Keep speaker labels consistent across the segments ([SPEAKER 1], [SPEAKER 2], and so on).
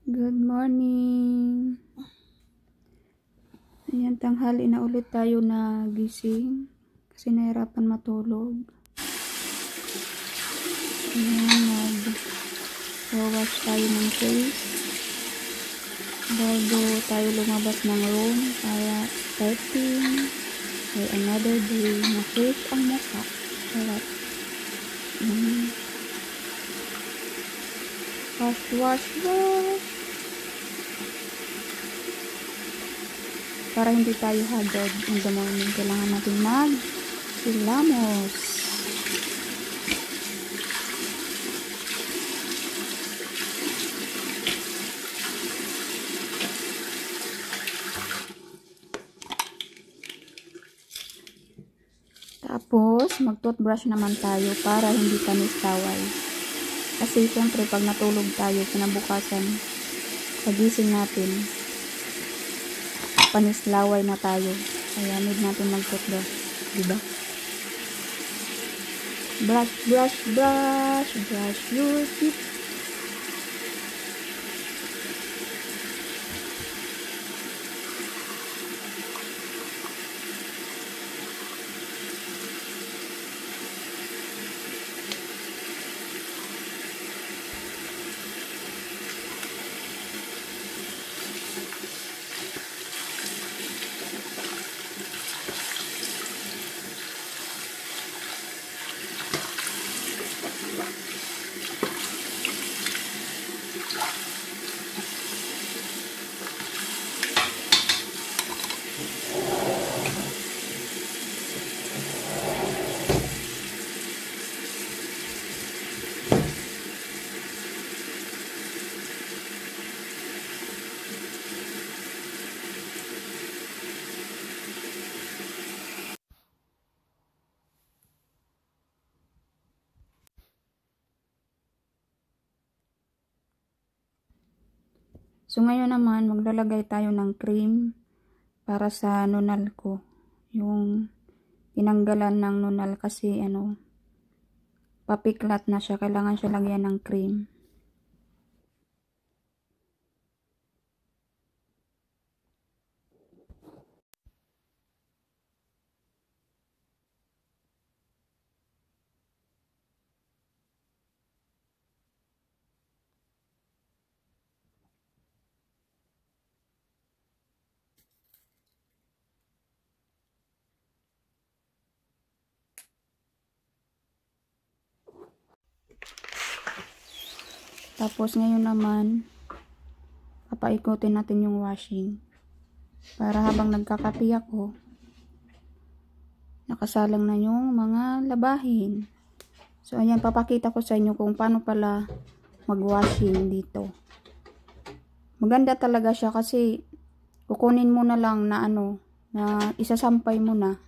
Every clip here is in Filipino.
[SPEAKER 1] Good morning. Ayan, tanghali na ulit tayo na gising kasi nahirapan matulog. Ayan, mag-wash tayo ng face bago tayo lumabas ng room para starting ay another day na fresh ang mukha. Sarap. Wash. Para hindi tayo haggard in the morning, kailangan natin mag-hilamos. Tapos, mag-toothbrush naman tayo para hindi tanis taway. Kasi siyempre, pag natulog tayo, kinabukasan, pagising natin, panislaway na tayo. Kaya need natin mag-toothbrush. Diba? Brush your teeth. So, ngayon naman, maglalagay tayo ng cream para sa nunal ko. Yung tinanggalan ng nunal kasi, papiklat na siya. Kailangan siya lagyan ng cream. Tapos ngayon naman, papaikutin natin yung washing. Para habang nagkakapi ako, nakasalang na yung mga labahin. So ayan, papakita ko sa inyo kung paano pala mag-washing dito. Maganda talaga siya kasi kukunin mo na lang na na isasampay mo na.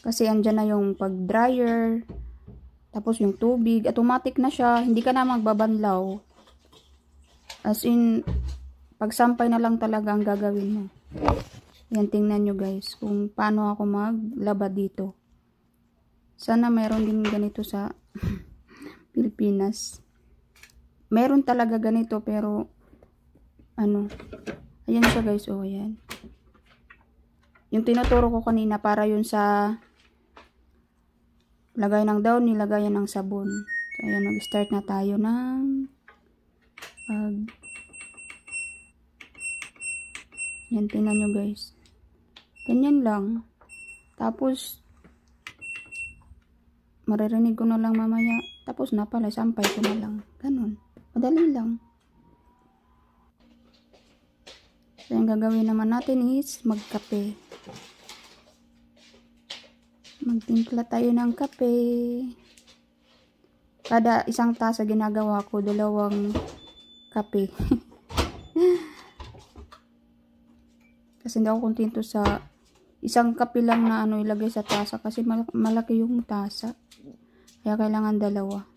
[SPEAKER 1] Kasi andyan na yung pag-dryer. Tapos yung tubig, automatic na siya. Hindi ka na magbabanlaw. As in, pagsampay na lang talaga ang gagawin mo. Yan, tingnan nyo guys kung paano ako maglaba dito. Sana mayroon din ganito sa Pilipinas. Meron talaga ganito pero ayan siya guys, ayan. Yung tinuturo ko kanina para yun sa lagay ng daon, nilagayan ng sabon. So, ayan, mag-start na tayo ng yan, tingnan nyo guys. Ganyan lang. Tapos, maririnig ko na lang mamaya. Tapos na pala, sampay ko na lang. Ganun. Madali lang. So, yung gagawin naman natin is magkape. Magtimpla tayo ng kape. Kada isang tasa ginagawa ko, 2 kape. Kasi hindi ako kontento sa isang kape lang na ilagay sa tasa. Kasi malaki yung tasa. Kaya kailangan 2.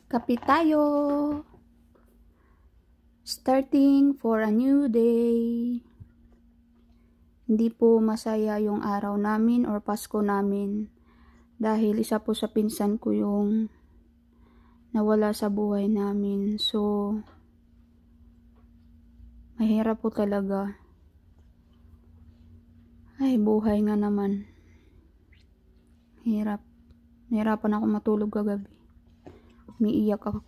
[SPEAKER 1] Kape tayo. Starting for a new day. Hindi po masaya yung araw namin or Pasko namin. Dahil isa po sa pinsan ko yung nawala sa buhay namin. So, mahirap po talaga. Ay, buhay nga naman. Hirap. Nahirapan ako matulog kagabi. Umiiyak ako.